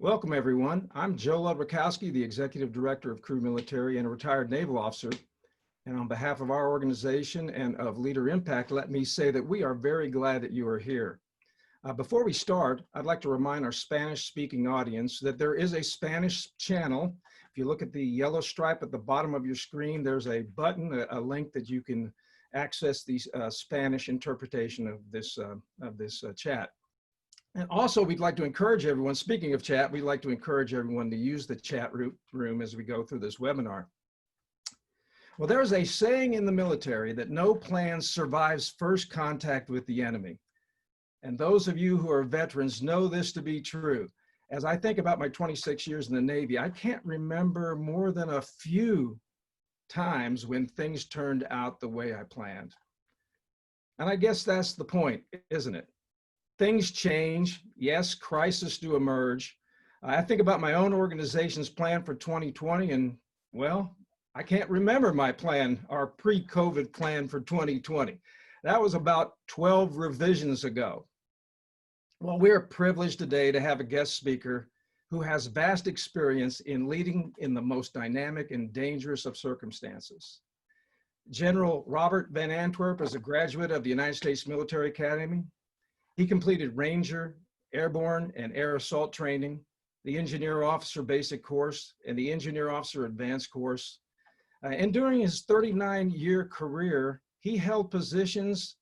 Welcome, everyone. I'm Joe Ludwikowski, the Executive Director of CruMilitary and a retired naval officer. And on behalf of our organization and of LeaderImpact, let me say that we are very glad that you are here. Before we start, I'd like to remind our Spanish-speaking audience that there is a Spanish channel. If you look at the yellow stripe at the bottom of your screen, there's a button, a link that you can access the Spanish interpretation of this chat. And also, we'd like to encourage everyone, speaking of chat, we'd like to encourage everyone to use the chat room as we go through this webinar. Well, there's a saying in the military that no plan survives first contact with the enemy. And those of you who are veterans know this to be true. As I think about my 26 years in the Navy, I can't remember more than a few times when things turned out the way I planned. And I guess that's the point, isn't it? Things change. Yes, crises do emerge. I think about my own organization's plan for 2020 and, well, I can't remember my plan, our pre-COVID plan for 2020. That was about 12 revisions ago. Well, we're privileged today to have a guest speaker who has vast experience in leading in the most dynamic and dangerous of circumstances. General Robert VanAntwerp is a graduate of the United States Military Academy. He completed Ranger, Airborne, and Air Assault training, the Engineer Officer Basic course, and the Engineer Officer Advanced course. And during his 39-year career, he held positions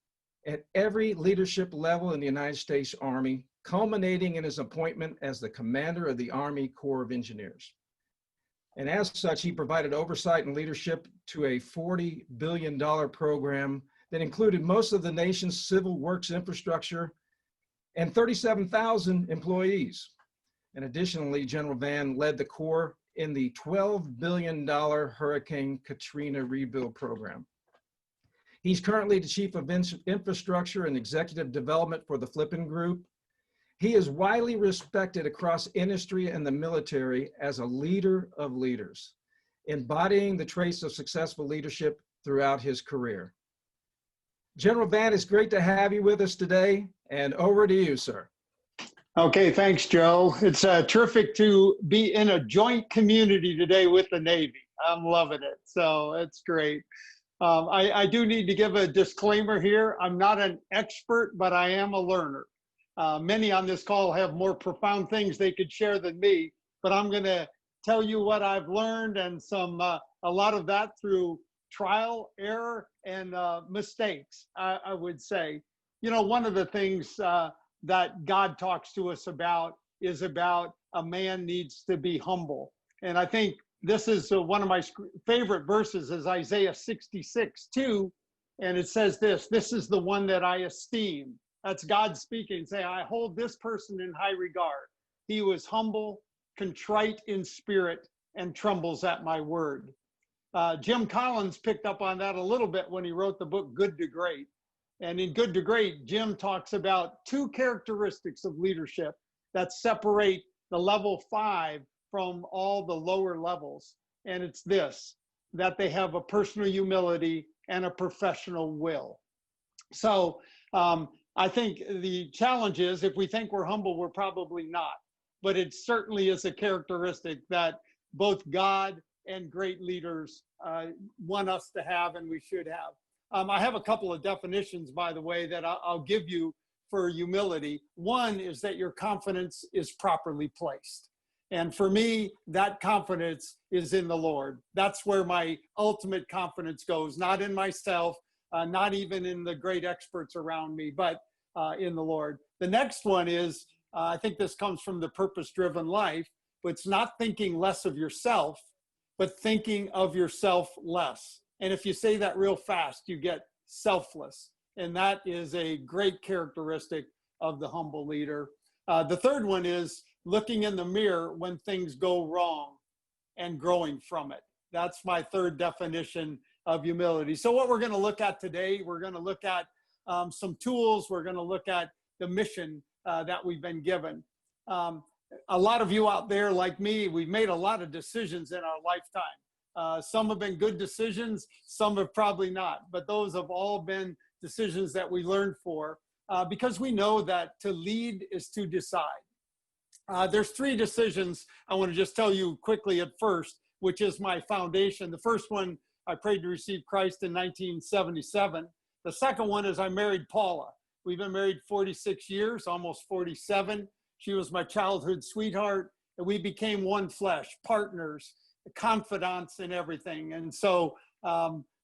at every leadership level in the United States Army, culminating in his appointment as the commander of the Army Corps of Engineers. And as such, he provided oversight and leadership to a $40 billion program that included most of the nation's civil works infrastructure and 37,000 employees. And additionally, General Van led the Corps in the $12 billion Hurricane Katrina rebuild program. He's currently the Chief of Infrastructure and Executive Development for the Flippin Group. He is widely respected across industry and the military as a leader of leaders, embodying the traits of successful leadership throughout his career. General Van, it's great to have you with us today, and over to you, sir. Okay, thanks, Joe. It's terrific to be in a joint community today with the Navy. I'm loving it, so it's great. I do need to give a disclaimer here. I'm not an expert, but I am a learner. Many on this call have more profound things they could share than me, but I'm going to tell you what I've learned, and a lot of that through trial, error, and mistakes, I would say. You know, one of the things that God talks to us about is about a man needs to be humble. And I think this is one of my favorite verses is Isaiah 66:2. And it says this is the one that I esteem. That's God speaking, saying, I hold this person in high regard. He was humble, contrite in spirit, and trembles at my word. Jim Collins picked up on that a little bit when he wrote the book, Good to Great. And in Good to Great, Jim talks about two characteristics of leadership that separate the level 5 from all the lower levels. And it's this, that they have a personal humility and a professional will. So I think the challenge is, if we think we're humble, we're probably not. But it certainly is a characteristic that both God and great leaders want us to have, and we should have. I have a couple of definitions, by the way, that I'll give you for humility. One is that your confidence is properly placed. And for me, that confidence is in the Lord. That's where my ultimate confidence goes, not in myself, not even in the great experts around me, but in the Lord. The next one is, I think this comes from the purpose-driven life, but it's not thinking less of yourself, but thinking of yourself less. And if you say that real fast, you get selfless. And that is a great characteristic of the humble leader. The third one is looking in the mirror when things go wrong and growing from it. That's my third definition of humility. So what we're going to look at today, we're going to look at some tools. We're going to look at the mission that we've been given. A lot of you out there, like me, we've made a lot of decisions in our lifetime. Some have been good decisions, some have probably not, but those have all been decisions that we learned for because we know that to lead is to decide. There's three decisions I want to just tell you quickly at first, which is my foundation. The first one, I prayed to receive Christ in 1977. The second one is I married Paula. We've been married 46 years, almost 47. She was my childhood sweetheart, and we became one flesh, partners, confidants in everything. And so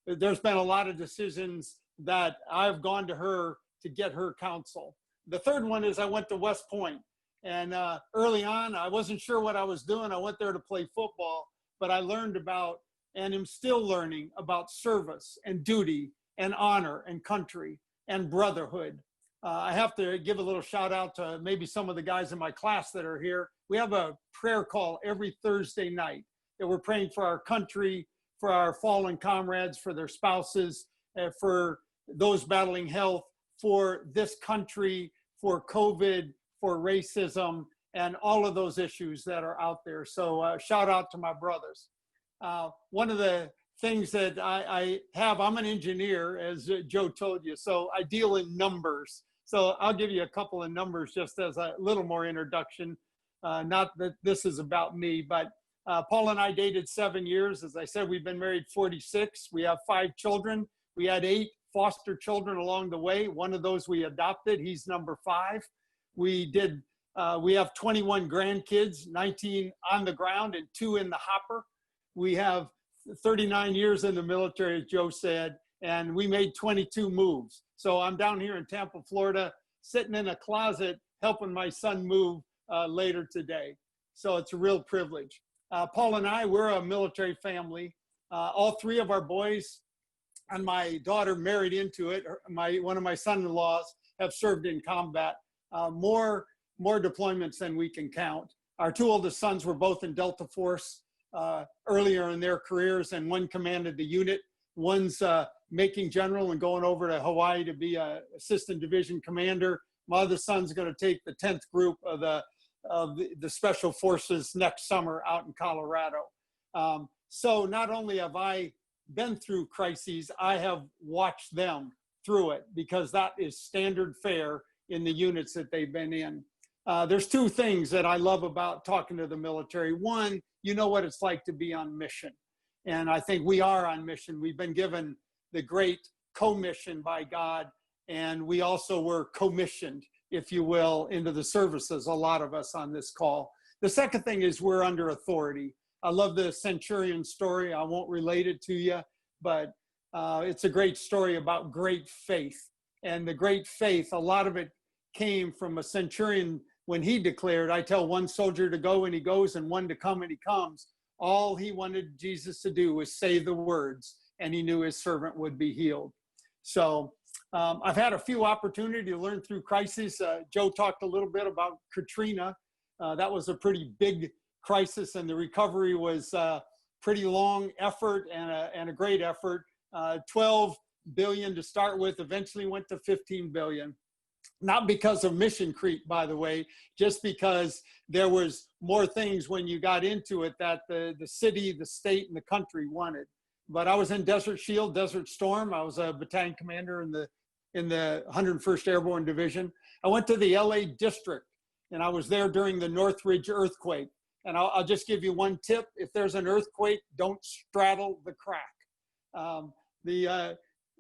there's been a lot of decisions that I've gone to her to get her counsel. The third one is I went to West Point. And early on, I wasn't sure what I was doing. I went there to play football, but I learned about, and am still learning about, service and duty and honor and country and brotherhood. I have to give a little shout out to maybe some of the guys in my class that are here. We have a prayer call every Thursday night that we're praying for our country, for our fallen comrades, for their spouses, for those battling health, for this country, for COVID, for racism, and all of those issues that are out there. So shout out to my brothers. One of the things that I have, I'm an engineer, as Joe told you, so I deal in numbers. So I'll give you a couple of numbers just as a little more introduction. Not that this is about me, but Paul and I dated 7 years. As I said, we've been married 46. We have 5 children. We had 8 foster children along the way. One of those we adopted. He's number 5. We have 21 grandkids, 19 on the ground and 2 in the hopper. We have 39 years in the military, as Joe said, and we made 22 moves. So I'm down here in Tampa, Florida, sitting in a closet, helping my son move later today. So it's a real privilege. Paul and I, we're a military family. All 3 of our boys and my daughter married into it. One of my son-in-laws have served in combat. More deployments than we can count. Our 2 oldest sons were both in Delta Force earlier in their careers, and one commanded the unit. One's making general and going over to Hawaii to be a assistant division commander. My other son's going to take the 10th group of the Special Forces next summer out in Colorado. So not only have I been through crises, I have watched them through it, because that is standard fare in the units that they've been in. There's 2 things that I love about talking to the military. One, you know what it's like to be on mission. And I think we are on mission. We've been given the great commission by God, and we also were commissioned, if you will, into the services, a lot of us on this call. The second thing is we're under authority. I love the centurion story. I won't relate it to you, but it's a great story about great faith. And the great faith, a lot of it came from a centurion when he declared, I tell one soldier to go and he goes, and one to come and he comes. All he wanted Jesus to do was say the words, and he knew his servant would be healed. So I've had a few opportunities to learn through crises. Joe talked a little bit about Katrina. That was a pretty big crisis, and the recovery was a pretty long effort and a great effort. 12 billion to start with, eventually went to 15 billion. Not because of mission creep, by the way, just because there was more things when you got into it that the city, the state, and the country wanted. But I was in Desert Shield, Desert Storm. I was a battalion commander in the 101st Airborne Division. I went to the LA district, and I was there during the Northridge earthquake. And I'll just give you one tip. If there's an earthquake, don't straddle the crack.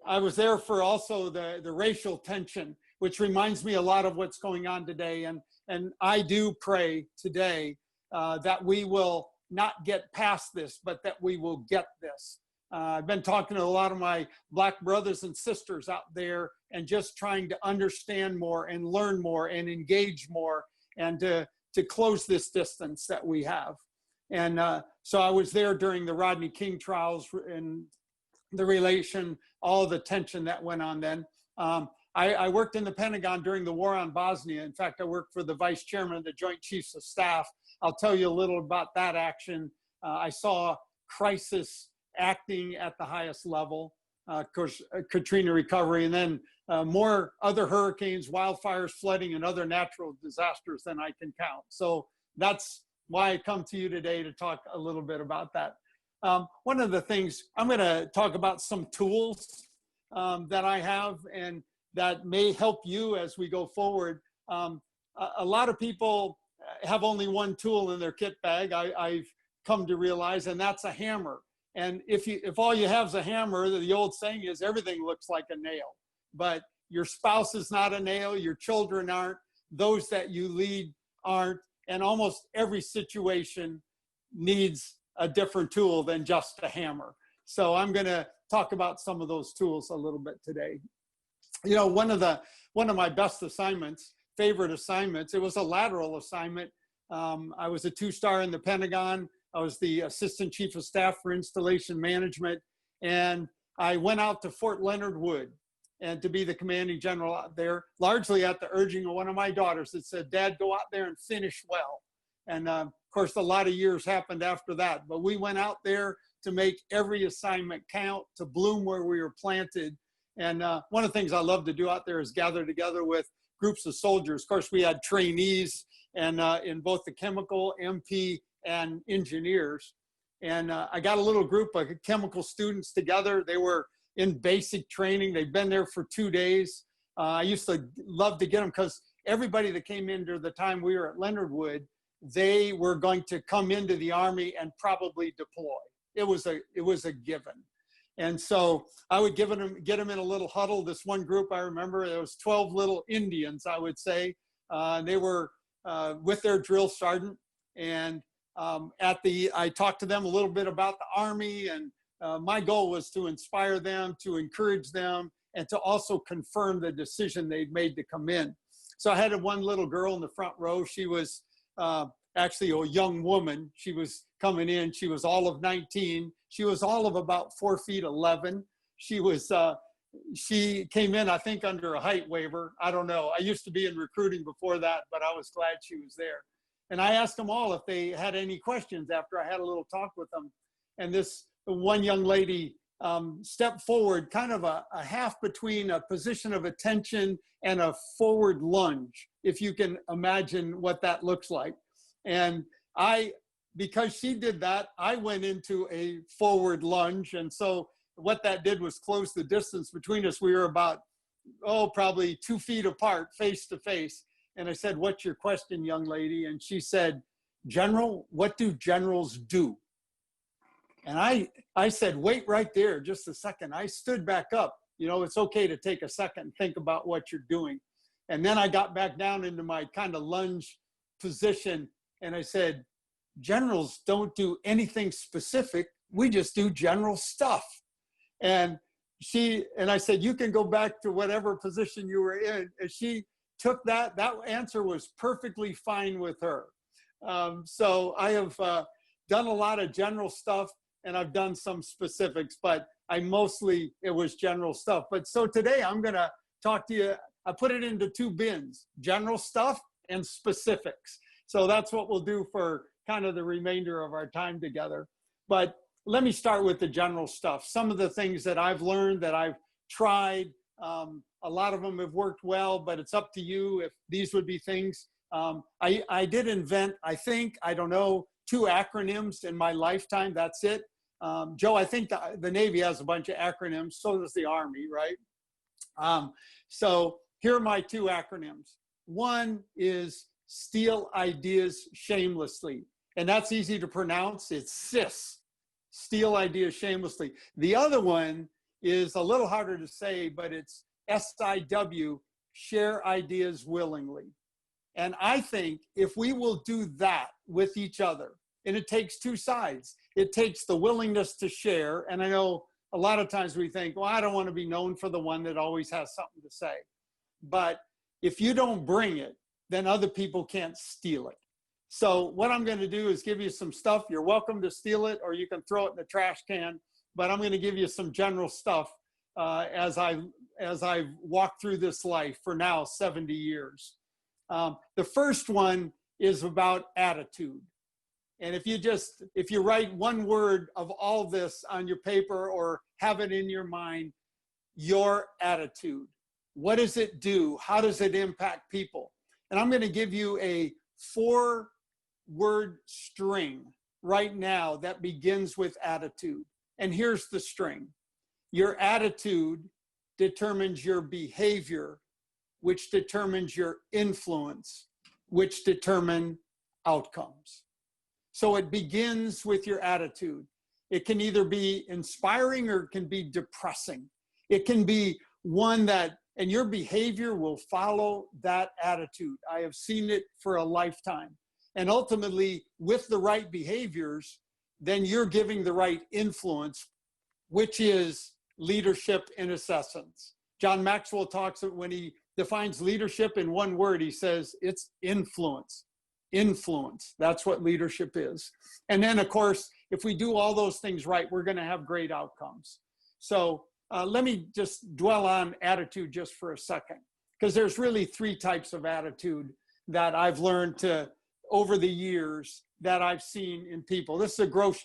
I was there for also the racial tension, which reminds me a lot of what's going on today. And I do pray today that we will not get past this, but that we will get this. I've been talking to a lot of my Black brothers and sisters out there, and just trying to understand more and learn more and engage more, and to close this distance that we have. And so I was there during the Rodney King trials and the relation, all the tension that went on then. I worked in the Pentagon during the war on Bosnia. In fact, I worked for the vice chairman of the Joint Chiefs of Staff. I'll tell you a little about that action. I saw crisis acting at the highest level, of course, Katrina recovery, and then more other hurricanes, wildfires, flooding, and other natural disasters than I can count. So that's why I come to you today to talk a little bit about that. One of the things, I'm going to talk about some tools that I have and that may help you as we go forward. A lot of people have only one tool in their kit bag, I've come to realize, and that's a hammer. And if all you have is a hammer, the old saying is everything looks like a nail. But your spouse is not a nail, your children aren't, those that you lead aren't, and almost every situation needs a different tool than just a hammer. So I'm going to talk about some of those tools a little bit today. You know, one of my best assignments, favorite assignments, it was a lateral assignment. I was a 2-star in the Pentagon. I was the Assistant Chief of Staff for Installation Management. And I went out to Fort Leonard Wood and to be the commanding general out there, largely at the urging of one of my daughters that said, "Dad, go out there and finish well." And of course, a lot of years happened after that. But we went out there to make every assignment count, to bloom where we were planted. And one of the things I love to do out there is gather together with groups of soldiers. Of course, we had trainees and in both the chemical, MP, and engineers. And I got a little group of chemical students together. They were in basic training. They've been there for 2 days. I used to love to get them because everybody that came in during the time we were at Leonard Wood, they were going to come into the Army and probably deploy. It was a given. And so I would get them in a little huddle. This one group, I remember, there was 12 little Indians, I would say. They were with their drill sergeant. And I talked to them a little bit about the Army, and my goal was to inspire them, to encourage them, and to also confirm the decision they'd made to come in. So I had one little girl in the front row. She was actually a young woman. She was coming in. She was all of 19. She was all of about 4'11". She came in, I think, under a height waiver. I don't know. I used to be in recruiting before that, but I was glad she was there. And I asked them all if they had any questions after I had a little talk with them. And this one young lady stepped forward, kind of a half between a position of attention and a forward lunge, if you can imagine what that looks like. And because she did that, I went into a forward lunge. And so what that did was close the distance between us. We were about, probably 2 feet apart, face to face. And I said, "What's your question, young lady?" And she said, "General, what do generals do?" And I said, "Wait right there just a second." I stood back up. You know, it's okay to take a second and think about what you're doing. And then I got back down into my kind of lunge position. And I said, "Generals don't do anything specific. We just do general stuff." And I said, "You can go back to whatever position you were in." And she took that answer was perfectly fine with her. So I have done a lot of general stuff, and I've done some specifics, but it was general stuff. But so today I'm going to talk to you. I put it into 2 bins, general stuff and specifics. So that's what we'll do for kind of the remainder of our time together. But let me start with the general stuff. Some of the things that I've learned, that I've tried, a lot of them have worked well, but it's up to you if these would be things. I did invent, I don't know, 2 acronyms in my lifetime. That's it. Joe, I think the Navy has a bunch of acronyms. So does the Army, right? So here are my 2 acronyms. One is Steal Ideas Shamelessly. And that's easy to pronounce. It's SIS, Steal Ideas Shamelessly. The other one is a little harder to say, but it's SIW, Share Ideas Willingly. And I think if we will do that with each other, and it takes 2 sides. It takes the willingness to share. And I know a lot of times we think, well, I don't want to be known for the one that always has something to say. But if you don't bring it, then other people can't steal it. So what I'm going to do is give you some stuff. You're welcome to steal it, or you can throw it in the trash can. But I'm going to give you some general stuff as I walk through this life for now 70 years. The first one is about attitude. And if you write one word of all this on your paper or have it in your mind, your attitude. What does it do? How does it impact people? And I'm going to give you a 4-word string right now that begins with attitude. And here's the string. Your attitude determines your behavior, which determines your influence, which determine outcomes. So it begins with your attitude. It can either be inspiring or it can be depressing. It can be one that, and your behavior will follow that attitude. I have seen it for a lifetime. And ultimately, with the right behaviors, then you're giving the right influence, which is leadership in essence. John Maxwell talks, when he defines leadership in one word, he says it's influence. Influence, that's what leadership is. And then, of course, if we do all those things right, we're going to have great outcomes. So let me just dwell on attitude just for a second, because there's really three types of attitude that I've learned to over the years that I've seen in people. This is a gross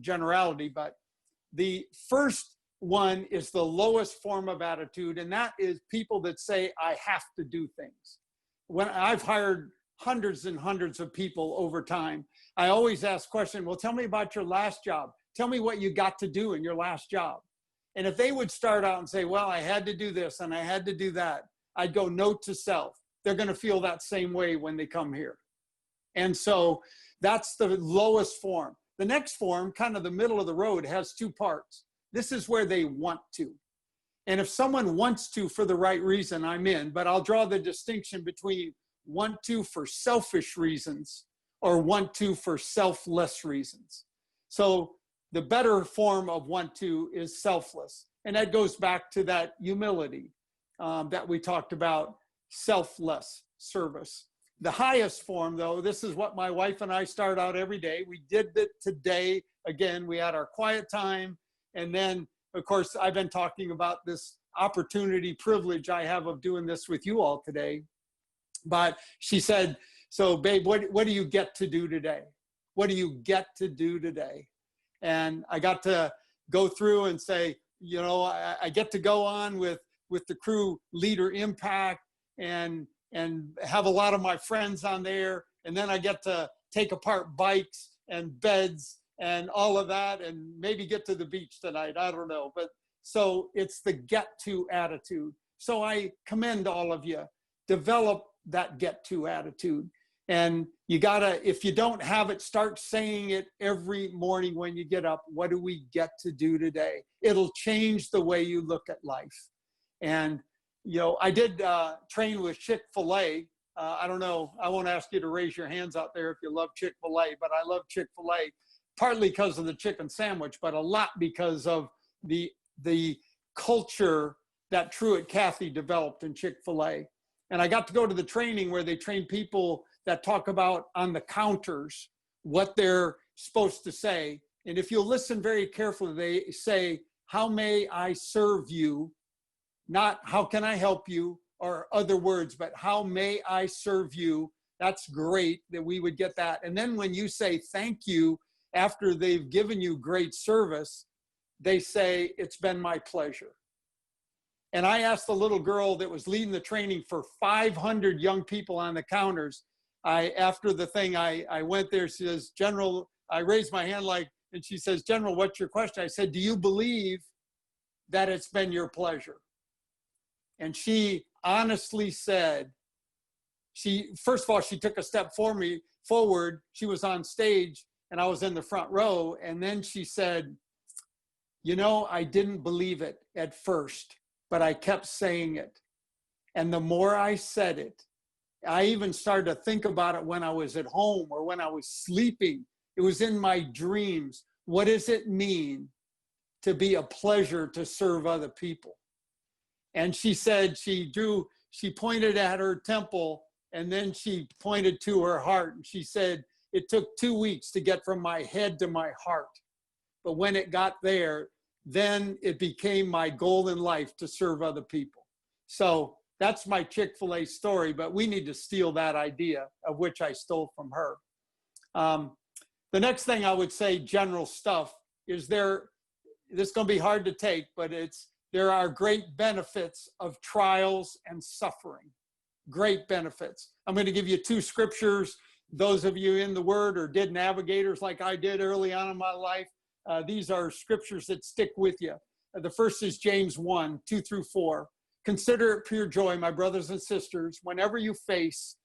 generality, but the first one is the lowest form of attitude, and that is people that say, I have to do things. When I've hired hundreds and hundreds of people over time, I always ask question, well, tell me about your last job. Tell me what you got to do in your last job. And if they would start out and say, well, I had to do this and I had to do that, I'd go, note to self. They're going to feel that same way when they come here. And so that's the lowest form. The next form, kind of the middle of the road, has two parts. This is where they want to. And if someone wants to for the right reason, I'm in. But I'll draw the distinction between want to for selfish reasons or want to for selfless reasons. So the better form of want to is selfless. And that goes back to that humility that we talked about, selfless service. The highest form, though, this is what my wife and I start out every day. We did it today. Again, we had our quiet time. And then, of course, I've been talking about this opportunity, privilege I have of doing this with you all today. But she said, so babe, what do you get to do today? What do you get to do today? And I got to go through and say, you know, I get to go on with the crew LeaderImpact and have a lot of my friends on there. And then I get to take apart bikes and beds and all of that, and maybe get to the beach tonight. I don't know. But so it's the get to attitude. So I commend all of you. Develop that get to attitude. And you gotta, if you don't have it, start saying it every morning when you get up. What do we get to do today? It'll change the way you look at life. And you know, I did train with Chick-fil-A. I don't know, I won't ask you to raise your hands out there if you love Chick-fil-A, but I love Chick-fil-A, partly because of the chicken sandwich, but a lot because of the culture that Truett Cathy developed in Chick-fil-A. And I got to go to the training where they train people that talk about on the counters what they're supposed to say. And if you'll listen very carefully, they say, how may I serve you? Not how can I help you or other words, but how may I serve you? That's great that we would get that. And then when you say thank you after they've given you great service, they say, it's been my pleasure. And I asked the little girl that was leading the training for 500 young people on the counters. After the thing, I went there, she says, General, I raised my hand and she says, General, what's your question? I said, do you believe that it's been your pleasure? And she honestly said, first of all, she took a step forward. She was on stage and I was in the front row. And then she said, you know, I didn't believe it at first, but I kept saying it. And the more I said it, I even started to think about it when I was at home or when I was sleeping. It was in my dreams. What does it mean to be a pleasure to serve other people? And she said she pointed at her temple and then she pointed to her heart. And she said, it took 2 weeks to get from my head to my heart. But when it got there, then it became my goal in life to serve other people. So that's my Chick-fil-A story, but we need to steal that idea, of which I stole from her. The next thing I would say, general stuff, is this is going to be hard to take, but there are great benefits of trials and suffering. Great benefits. I'm going to give you 2 scriptures. Those of you in the Word or did navigators like I did early on in my life, these are scriptures that stick with you. The first is James 1, 2 through 4. Consider it pure joy, my brothers and sisters, whenever you face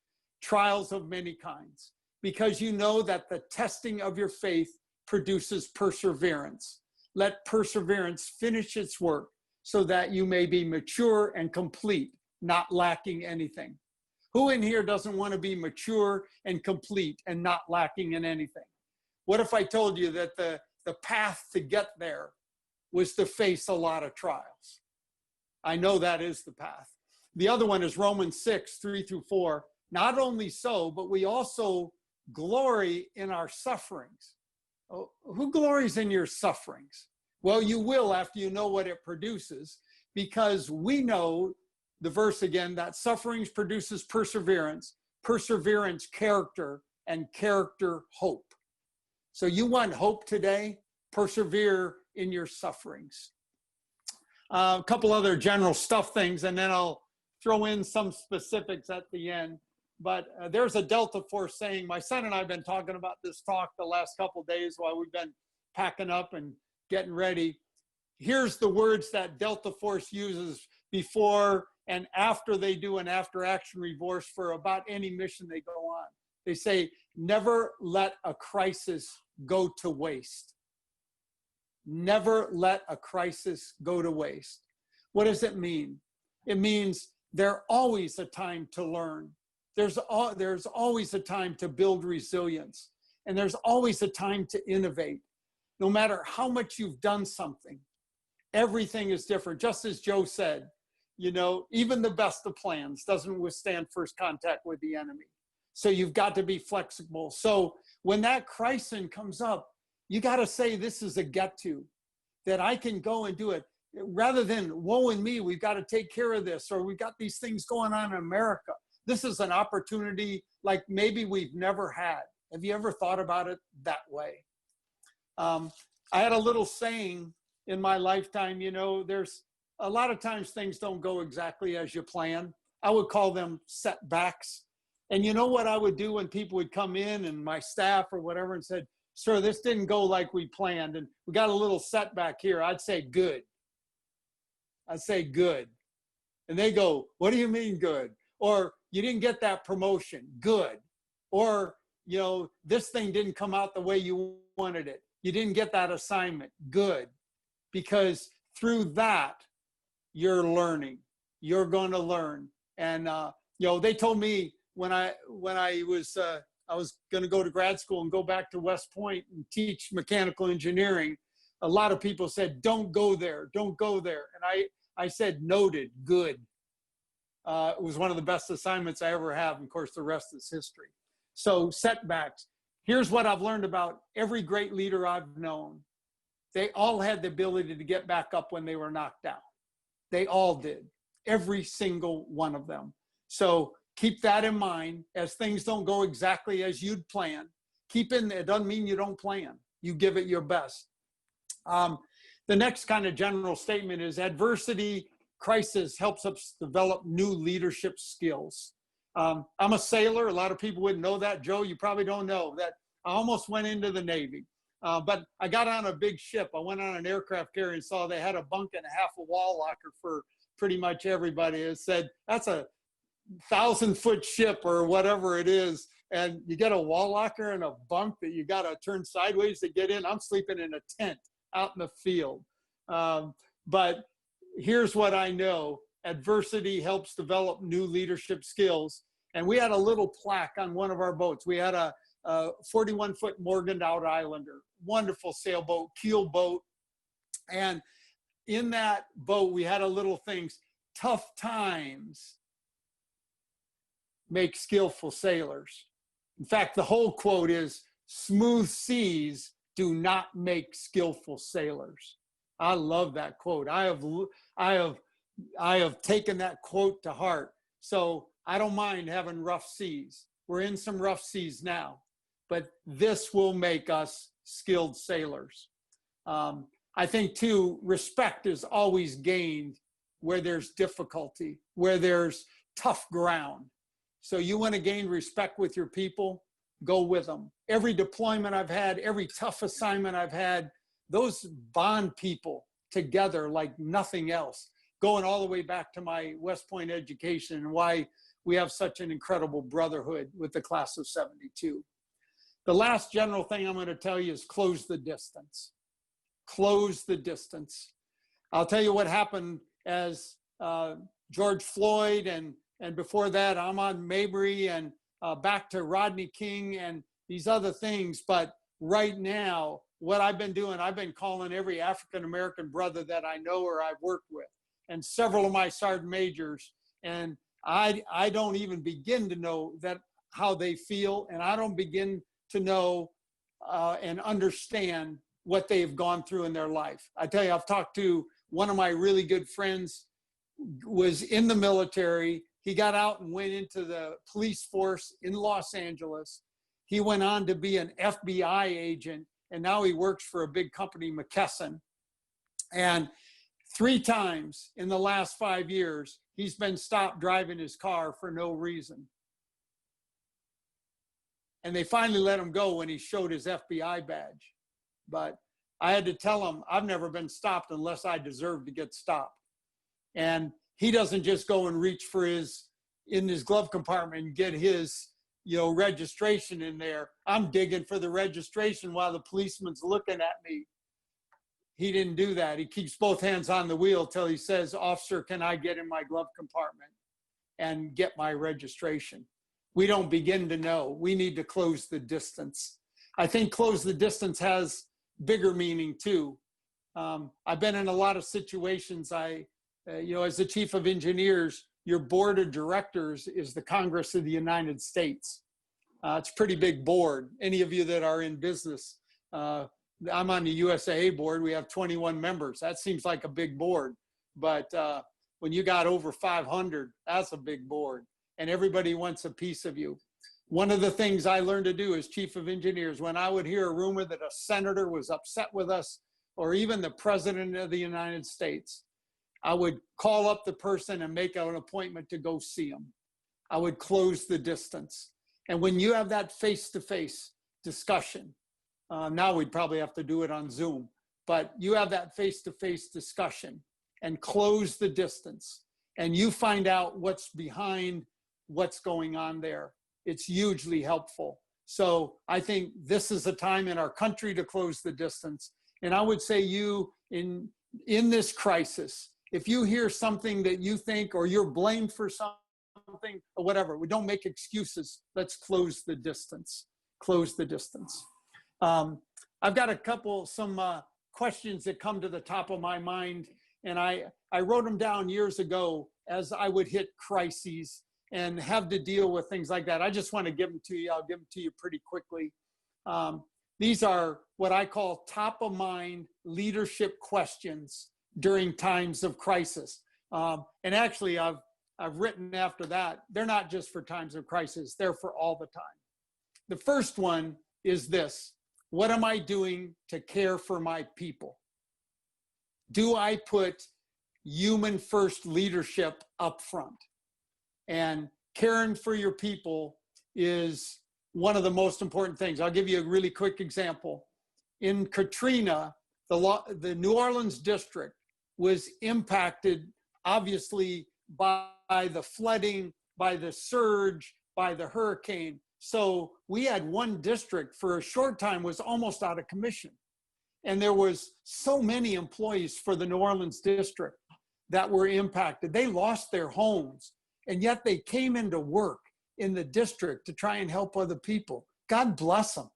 trials of many kinds. because you know that the testing of your faith produces perseverance. Let perseverance finish its work so that you may be mature and complete, not lacking anything. Who in here doesn't want to be mature and complete and not lacking in anything? What if I told you that the path to get there was to face a lot of trials? I know that is the path. The other one is Romans 6, 3-4. Not only so, but we also glory in our sufferings. Oh, who glories in your sufferings? Well, you will after you know what it produces, because we know, the verse again, that sufferings produces perseverance, perseverance character, and character hope. So you want hope today? Persevere in your sufferings. A couple other general stuff things, and then I'll throw in some specifics at the end. But there's a Delta Force saying, my son and I have been talking about this talk the last couple of days while we've been packing up and getting ready. Here's the words that Delta Force uses before and after they do an after action reverse for about any mission they go on. They say, never let a crisis go to waste. Never let a crisis go to waste. What does it mean? It means there's always a time to learn. There's always a time to build resilience. And there's always a time to innovate. No matter how much you've done something, everything is different. Just as Joe said, you know, even the best of plans doesn't withstand first contact with the enemy. So you've got to be flexible. So when that crisis comes up, you got to say, this is a get to, that I can go and do it. Rather than, woe in me, we've got to take care of this, or we've got these things going on in America. This is an opportunity like maybe we've never had. Have you ever thought about it that way? I had a little saying in my lifetime, you know, there's a lot of times things don't go exactly as you plan. I would call them setbacks. And you know what I would do when people would come in and my staff or whatever and said, sir, this didn't go like we planned and we got a little setback here. I'd say, good. I'd say, good. And they go, what do you mean good? Or you didn't get that promotion, good. Or, you know, this thing didn't come out the way you wanted it. You didn't get that assignment, good. Because through that, you're learning. You're going to learn. And, you know, they told me when I was going to go to grad school and go back to West Point and teach mechanical engineering, a lot of people said, don't go there, don't go there. And I said, noted, good. It was one of the best assignments I ever have. And of course, the rest is history. So setbacks. Here's what I've learned about every great leader I've known. They all had the ability to get back up when they were knocked down. They all did. Every single one of them. So keep that in mind as things don't go exactly as you'd planned. Keep in there. It doesn't mean you don't plan. You give it your best. The next kind of general statement is adversity, crisis helps us develop new leadership skills. I'm a sailor. A lot of people wouldn't know that. Joe, you probably don't know that I almost went into the Navy. But I got on a big ship. I went on an aircraft carrier and saw they had a bunk and a half a wall locker for pretty much everybody. It said, that's a 1,000-foot ship or whatever it is. And you get a wall locker and a bunk that you got to turn sideways to get in. I'm sleeping in a tent out in the field. But here's what I know. Adversity helps develop new leadership skills. And we had a little plaque on one of our boats. We had a 41-foot Morgantown Islander, wonderful sailboat, keel boat. And in that boat, we had a little things, tough times make skillful sailers. In fact, the whole quote is, smooth seas do not make skillful sailors. I love that quote. I have taken that quote to heart. So I don't mind having rough seas. We're in some rough seas now, but this will make us skilled sailors. I think too, respect is always gained where there's difficulty, where there's tough ground. So you want to gain respect with your people, go with them. Every deployment I've had, every tough assignment I've had, those bond people together like nothing else, going all the way back to my West Point education and why we have such an incredible brotherhood with the class of '72. The last general thing I'm going to tell you is close the distance. Close the distance. I'll tell you what happened as George Floyd and before that, Ahmaud Arbery and back to Rodney King and these other things. But right now, what I've been doing, I've been calling every African-American brother that I know or I've worked with, and several of my sergeant majors. And I don't even begin to know that how they feel, and I don't begin to know and understand what they've gone through in their life. I tell you, I've talked to one of my really good friends, was in the military. He got out and went into the police force in Los Angeles. He went on to be an FBI agent, and now he works for a big company, McKesson. And 3 times in the last 5 years, he's been stopped driving his car for no reason. And they finally let him go when he showed his FBI badge. But I had to tell him, I've never been stopped unless I deserve to get stopped. And he doesn't just go and reach for in his glove compartment and get his, registration in there. I'm digging for the registration while the policeman's looking at me. He didn't do that. He keeps both hands on the wheel till he says, "Officer, can I get in my glove compartment and get my registration?" We don't begin to know. We need to close the distance. I think close the distance has bigger meaning too. I've been in a lot of situations. As the chief of engineers, your board of directors is the Congress of the United States. It's a pretty big board. Any of you that are in business, I'm on the USAA board. We have 21 members. That seems like a big board. But when you got over 500, that's a big board. And everybody wants a piece of you. One of the things I learned to do as chief of engineers, when I would hear a rumor that a senator was upset with us, or even the president of the United States, I would call up the person and make an appointment to go see them. I would close the distance. And when you have that face-to-face discussion, now we'd probably have to do it on Zoom, but you have that face-to-face discussion and close the distance, and you find out what's behind what's going on there. It's hugely helpful. So I think this is a time in our country to close the distance. And I would say in this crisis, if you hear something that you think, or you're blamed for something or whatever, we don't make excuses. Let's close the distance. Close the distance. I've got some questions that come to the top of my mind, and I wrote them down years ago as I would hit crises and have to deal with things like that. I just want to give them to you. I'll give them to you pretty quickly. These are what I call top of mind leadership questions during times of crisis. And actually, I've written after that, they're not just for times of crisis, they're for all the time. The first one is this: what am I doing to care for my people? Do I put human first leadership up front? And caring for your people is one of the most important things. I'll give you a really quick example. In Katrina, the New Orleans district was impacted, obviously, by the flooding, by the surge, by the hurricane. So we had one district for a short time was almost out of commission. And there was so many employees for the New Orleans district that were impacted. They lost their homes, and yet they came into work in the district to try and help other people. God bless them.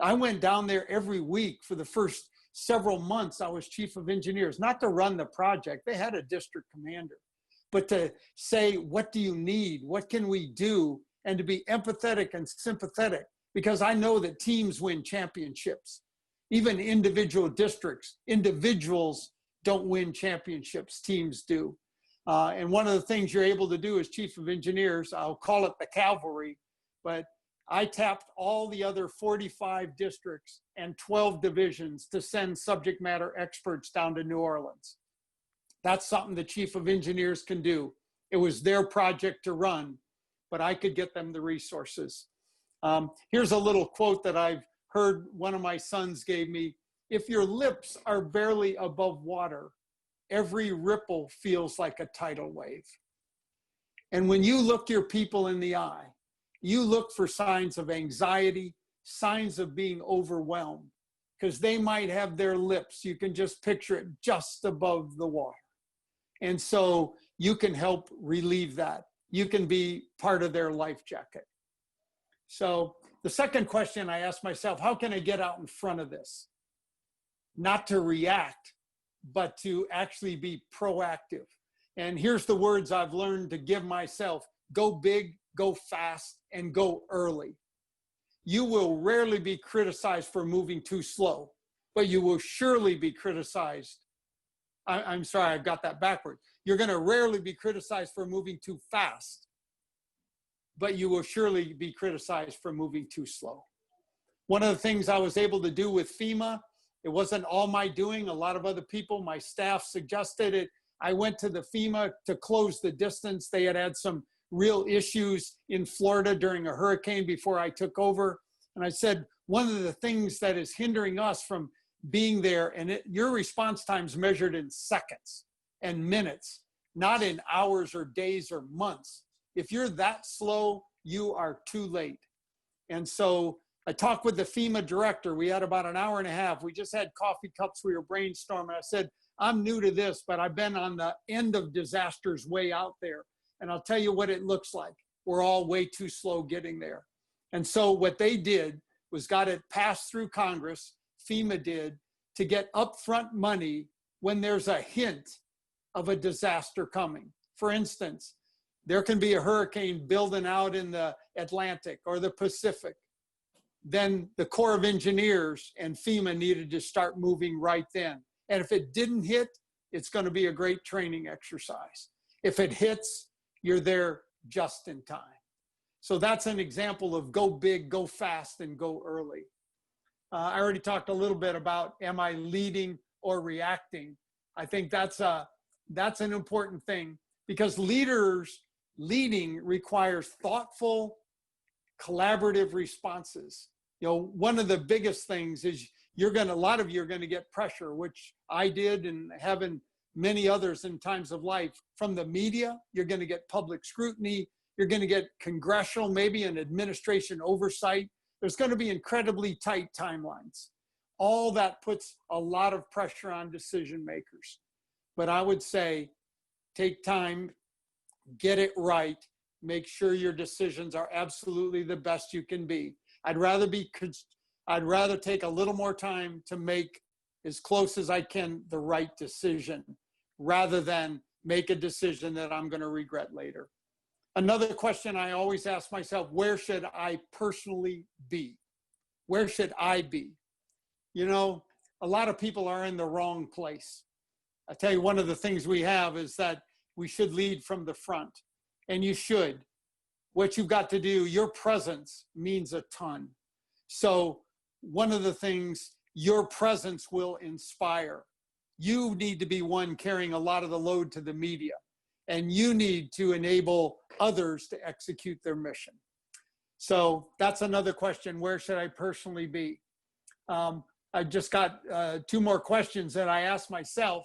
I went down there every week for the first several months. I was chief of engineers, not to run the project. They had a district commander, but to say, what do you need? What can we do? And to be empathetic and sympathetic, because I know that teams win championships. Even individual districts, individuals don't win championships, teams do. And one of the things you're able to do as chief of engineers, I'll call it the cavalry, but I tapped all the other 45 districts and 12 divisions to send subject matter experts down to New Orleans. That's something the chief of engineers can do. It was their project to run, but I could get them the resources. Here's a little quote that I've heard one of my sons gave me. If your lips are barely above water, every ripple feels like a tidal wave. And when you look your people in the eye, you look for signs of anxiety, signs of being overwhelmed, because they might have their lips, you can just picture it, just above the water. And so you can help relieve that. You can be part of their life jacket. So the second question I asked myself, how can I get out in front of this? Not to react, but to actually be proactive. And here's the words I've learned to give myself: go big, go fast, and go early. You will rarely be criticized for moving too slow, but you will surely be criticized. I'm sorry, I've got that backwards. You're going to rarely be criticized for moving too fast, but you will surely be criticized for moving too slow. One of the things I was able to do with FEMA, it wasn't all my doing. A lot of other people, my staff suggested it. I went to the FEMA to close the distance. They had had some real issues in Florida during a hurricane before I took over. And I said, one of the things that is hindering us from being there, and your response time's measured in seconds and minutes, not in hours or days or months. If you're that slow, you are too late. And so I talked with the FEMA director. We had about an hour and a half. We just had coffee cups. We were brainstorming. I said, I'm new to this, but I've been on the end of disasters way out there. And I'll tell you what it looks like. We're all way too slow getting there. And so what they did was got it passed through Congress, FEMA did, to get upfront money when there's a hint of a disaster coming. For instance, there can be a hurricane building out in the Atlantic or the Pacific. Then the Corps of Engineers and FEMA needed to start moving right then. And if it didn't hit, it's going to be a great training exercise. If it hits, you're there just in time. So that's an example of go big, go fast, and go early. I already talked a little bit about, am I leading or reacting? I think that's an important thing, because leading requires thoughtful, collaborative responses. You know, one of the biggest things is a lot of you are going to get pressure, which I did and have in many others in times of life. From the media, you're going to get public scrutiny. You're going to get congressional, maybe an administration oversight. There's going to be incredibly tight timelines. All that puts a lot of pressure on decision makers. But I would say, take time, get it right, make sure your decisions are absolutely the best you can be. I'd rather take a little more time to make, as close as I can, the right decision, rather than make a decision that I'm going to regret later. Another question I always ask myself, where should I personally be? Where should I be? You know, a lot of people are in the wrong place. I tell you, one of the things we have is that we should lead from the front, and you should. What you've got to do, your presence means a ton. So one of the things, your presence will inspire. You need to be one carrying a lot of the load to the media, and you need to enable others to execute their mission. So that's another question. Where should I personally be? I just got 2 more questions that I asked myself.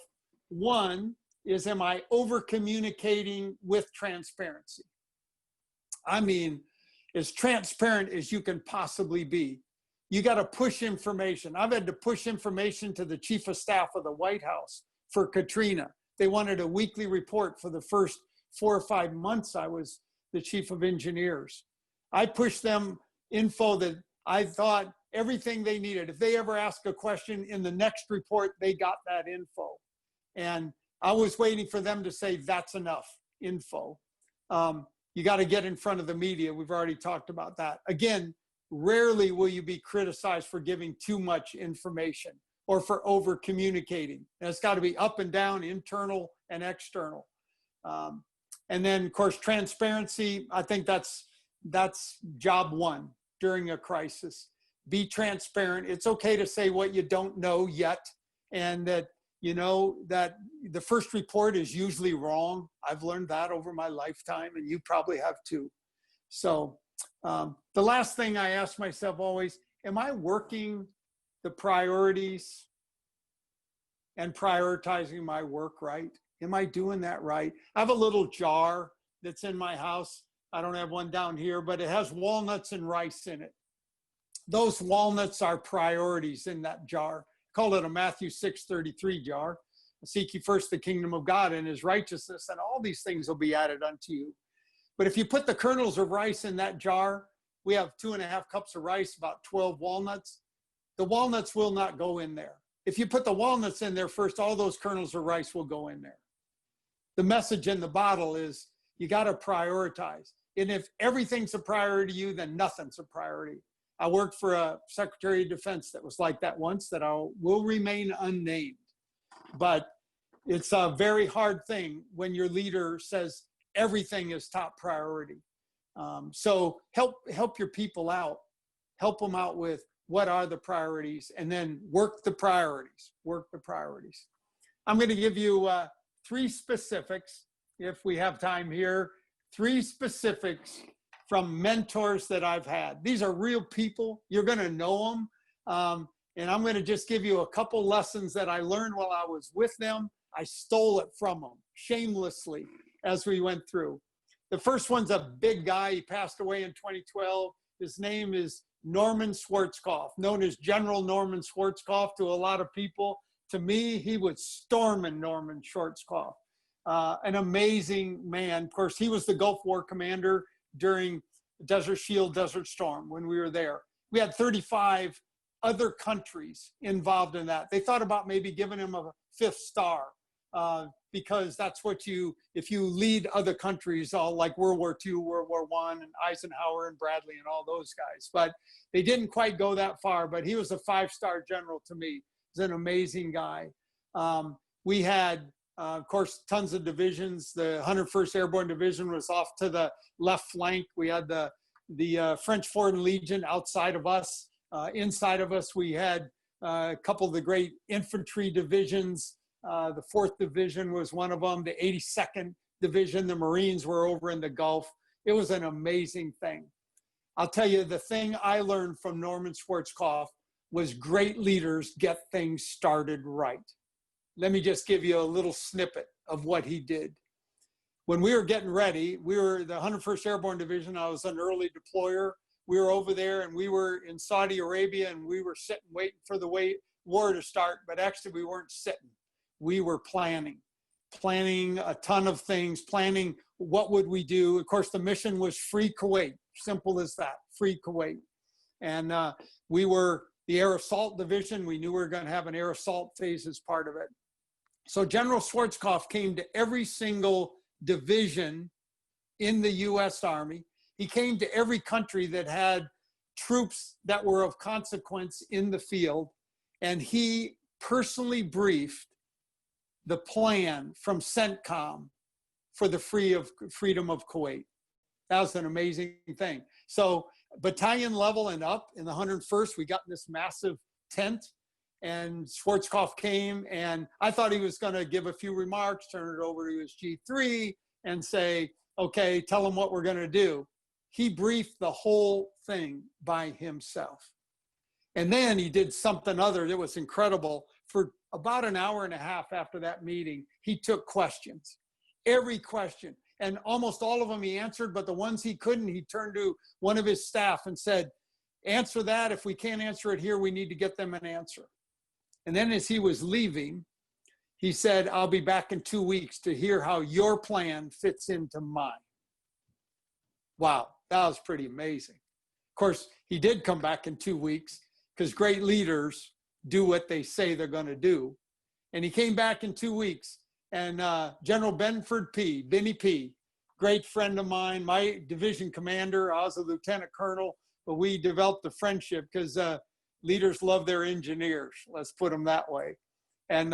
One is, am I over communicating with transparency? I mean, as transparent as you can possibly be. You got to push information. I've had to push information to the chief of staff of the White House for Katrina. They wanted a weekly report for the first 4 or 5 months I was the chief of engineers. I pushed them info that I thought everything they needed. If they ever ask a question in the next report, they got that info. And I was waiting for them to say, that's enough info. You got to get in front of the media. We've already talked about that. Again, rarely will you be criticized for giving too much information or for over communicating. And it's got to be up and down, internal and external. And then, of course, transparency. I think that's job one during a crisis. Be transparent. It's okay to say what you don't know yet, and that you know that the first report is usually wrong. I've learned that over my lifetime, and you probably have too. So the last thing I ask myself always, am I working the priorities and prioritizing my work right? Am I doing that right? I have a little jar that's in my house. I don't have one down here, but it has walnuts and rice in it. those walnuts are priorities in that jar. Call it a Matthew 6:33 jar. Seek ye first the kingdom of God and his righteousness, and all these things will be added unto you. But if you put the kernels of rice in that jar, we have 2.5 cups of rice, about 12 walnuts. The walnuts will not go in there. If you put the walnuts in there first, all those kernels of rice will go in there. The message in the bottle is you got to prioritize. And if everything's a priority to you, then nothing's a priority. I worked for a Secretary of Defense that was like that once, that will remain unnamed. But it's a very hard thing when your leader says everything is top priority. So help your people out. Help them out with what are the priorities, and then work the priorities. Work the priorities. I'm going to give you 3 specifics, if we have time here, 3 specifics from mentors that I've had. These are real people. You're going to know them. And I'm going to just give you a couple lessons that I learned while I was with them. I stole it from them shamelessly as we went through. The first one's a big guy. He passed away in 2012. His name is Norman Schwarzkopf, known as General Norman Schwarzkopf to a lot of people. To me, he was Stormin' Norman Schwarzkopf. An amazing man. Of course, he was the Gulf War commander during Desert Shield, Desert Storm when we were there. We had 35 other countries involved in that. They thought about maybe giving him a 5th star because that's what if you lead other countries, all like World War II, World War I, and Eisenhower and Bradley and all those guys. But they didn't quite go that far, but he was a 5-star general to me. He's an amazing guy. We had, of course, tons of divisions. The 101st Airborne Division was off to the left flank. We had the French Foreign Legion outside of us. Inside of us, we had a couple of the great infantry divisions. The 4th Division was one of them. The 82nd Division, the Marines were over in the Gulf. It was an amazing thing. I'll tell you, the thing I learned from Norman Schwarzkopf was great leaders get things started right. Let me just give you a little snippet of what he did. When we were getting ready, we were the 101st Airborne Division. I was an early deployer. We were over there, and we were in Saudi Arabia, and we were sitting waiting for the war to start, but actually we weren't sitting. We were planning a ton of things, planning what would we do. Of course, the mission was free Kuwait, simple as that, free Kuwait. And we were the Air Assault Division. We knew we were going to have an air assault phase as part of it. So General Schwarzkopf came to every single division in the U.S. Army. He came to every country that had troops that were of consequence in the field, and he personally briefed the plan from CENTCOM for the freedom of Kuwait. That was an amazing thing. So battalion level and up in the 101st, we got in this massive tent, and Schwarzkopf came, and I thought he was going to give a few remarks, turn it over to his G3 and say, okay, tell them what we're going to do. He briefed the whole thing by himself. And then he did something other that was incredible. For about an hour and a half after that meeting, he took questions, every question. And almost all of them he answered, but the ones he couldn't, he turned to one of his staff and said, answer that. If we can't answer it here, we need to get them an answer. And then as he was leaving, he said, I'll be back in 2 weeks to hear how your plan fits into mine. Wow, that was pretty amazing. Of course, he did come back in 2 weeks because great leaders do what they say they're going to do. And he came back in 2 weeks. And General Benny P., great friend of mine, my division commander, I was a lieutenant colonel, but we developed a friendship because leaders love their engineers, let's put them that way. And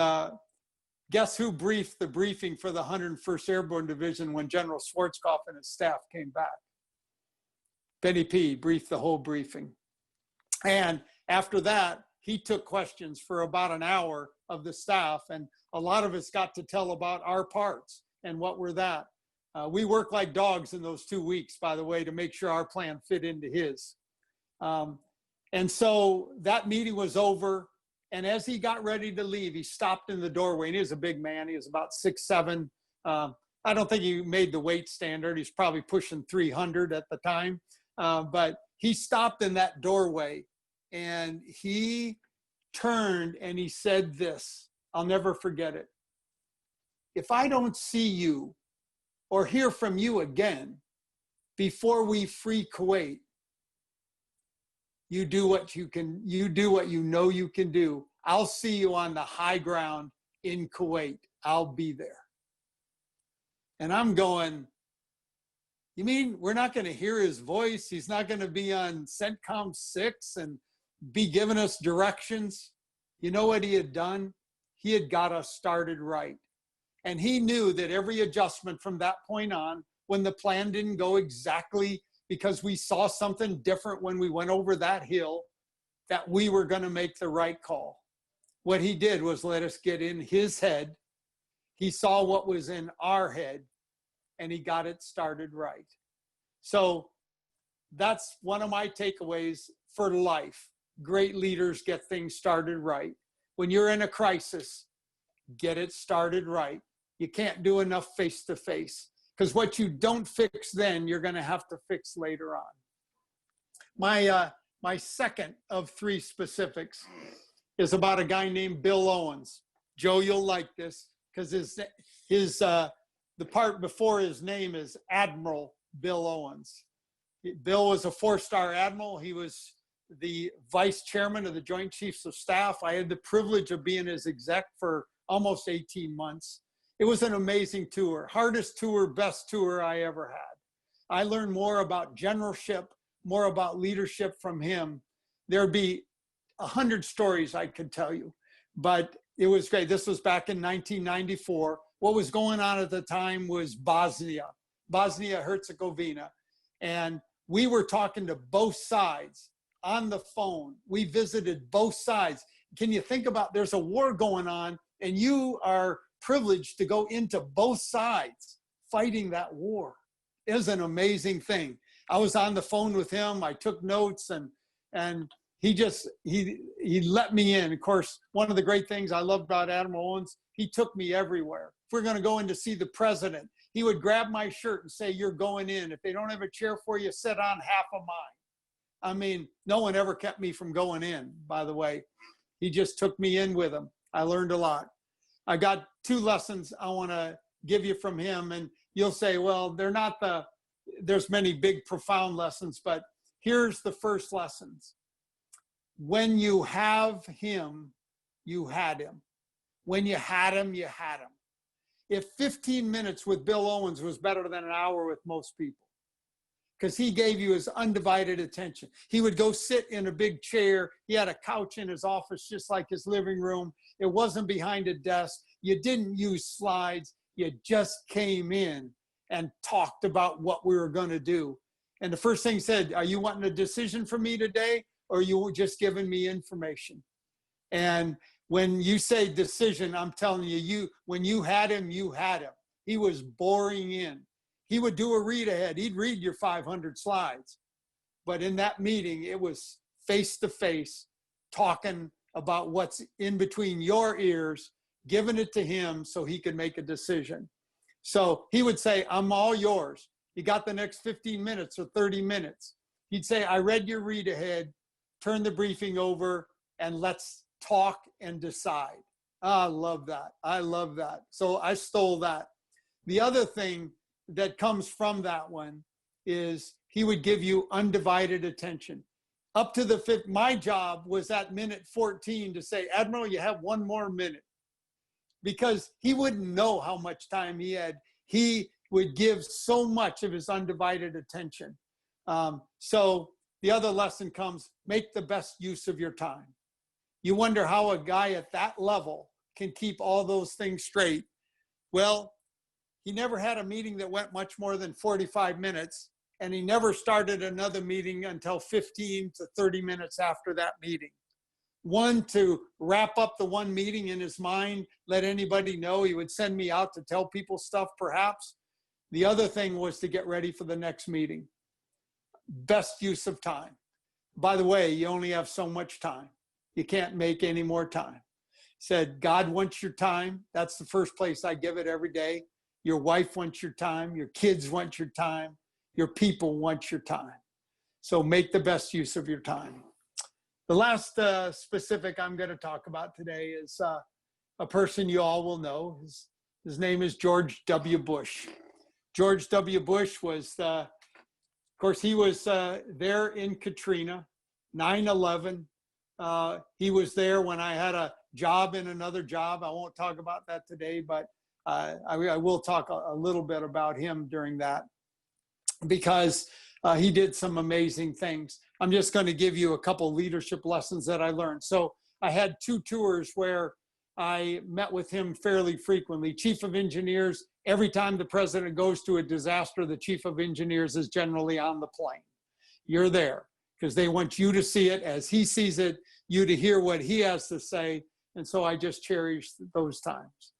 guess who briefed the briefing for the 101st Airborne Division when General Schwarzkopf and his staff came back? Benny P. briefed the whole briefing. And after that, he took questions for about an hour of the staff, and a lot of us got to tell about our parts and what were that. We worked like dogs in those 2 weeks, by the way, to make sure our plan fit into his. And so that meeting was over, and as he got ready to leave, he stopped in the doorway, and he was a big man. He was about 6'7". I don't think he made the weight standard. He's probably pushing 300 at the time. But he stopped in that doorway, and he turned and he said this. I'll never forget it. If I don't see you or hear from you again before we free Kuwait, you do what you can, you do what you know you can do. I'll see you on the high ground in Kuwait. I'll be there. And I'm going, you mean we're not going to hear his voice? He's not going to be on CENTCOM 6 and be giving us directions? You know what he had done? He had got us started right. And he knew that every adjustment from that point on, when the plan didn't go exactly because we saw something different when we went over that hill, that we were going to make the right call. What he did was let us get in his head. He saw what was in our head, and he got it started right. So that's one of my takeaways for life. Great leaders get things started right. When you're in a crisis, get it started right. You can't do enough face-to-face, because what you don't fix then, you're going to have to fix later on. My second of 3 specifics is about a guy named Bill Owens. Joe, you'll like this, because the part before his name is Admiral Bill Owens. Bill was a 4-star admiral. He was the vice chairman of the Joint Chiefs of Staff. I had the privilege of being his exec for almost 18 months. It was an amazing tour, hardest tour, best tour I ever had. I learned more about generalship, more about leadership from him. There'd be 100 stories I could tell you, but it was great. This was back in 1994. What was going on at the time was Bosnia-Herzegovina. And we were talking to both sides on the phone. We visited both sides. Can you think about, there's a war going on and you are privileged to go into both sides fighting that war. It was an amazing thing. I was on the phone with him. I took notes, and he let me in. Of course, one of the great things I loved about Admiral Owens, he took me everywhere. If we're going to go in to see the president, he would grab my shirt and say, "You're going in. If they don't have a chair for you, sit on half of mine." I mean, no one ever kept me from going in, by the way. He just took me in with him. I learned a lot. I got 2 lessons I want to give you from him, and you'll say, well, they're not there's many big, profound lessons, but here's the first lessons. When you have him, you had him. When you had him, you had him. If 15 minutes with Bill Owens was better than an hour with most people, because he gave you his undivided attention. He would go sit in a big chair. He had a couch in his office, just like his living room. It wasn't behind a desk. You didn't use slides. You just came in and talked about what we were going to do. And the first thing he said, "Are you wanting a decision from me today, or are you just giving me information?" And when you say decision, I'm telling you, when you had him, you had him. He was boring in. He would do a read ahead. He'd read your 500 slides. But in that meeting, it was face-to-face, talking about what's in between your ears, giving it to him so he could make a decision. So he would say, "I'm all yours. You got the next 15 minutes or 30 minutes. He'd say, "I read your read ahead, turn the briefing over, and let's talk and decide." I love that. I love that. So I stole that. The other thing that comes from that one is he would give you undivided attention. Up to the fifth, my job was at minute 14 to say, "Admiral, you have 1 more minute." Because he wouldn't know how much time he had. He would give so much of his undivided attention. So the other lesson comes, make the best use of your time. You wonder how a guy at that level can keep all those things straight. Well, he never had a meeting that went much more than 45 minutes, and he never started another meeting until 15 to 30 minutes after that meeting. One, to wrap up the one meeting in his mind, let anybody know. He would send me out to tell people stuff, perhaps. The other thing was to get ready for the next meeting. Best use of time. By the way, you only have so much time. You can't make any more time. Said, God wants your time. That's the first place I give it every day. Your wife wants your time. Your kids want your time. Your people want your time. So make the best use of your time. The last specific I'm going to talk about today is a person you all will know. His name is George W. Bush. George W. Bush was, of course, he was there in Katrina, 9/11. He was there when I had a job in another job. I won't talk about that today, but I will talk a little bit about him during that, because he did some amazing things. I'm just going to give you a couple leadership lessons that I learned. So I had 2 tours where I met with him fairly frequently. Chief of Engineers, every time the president goes to a disaster, the chief of engineers is generally on the plane. You're there because they want you to see it as he sees it, you to hear what he has to say. And so I just cherish those times.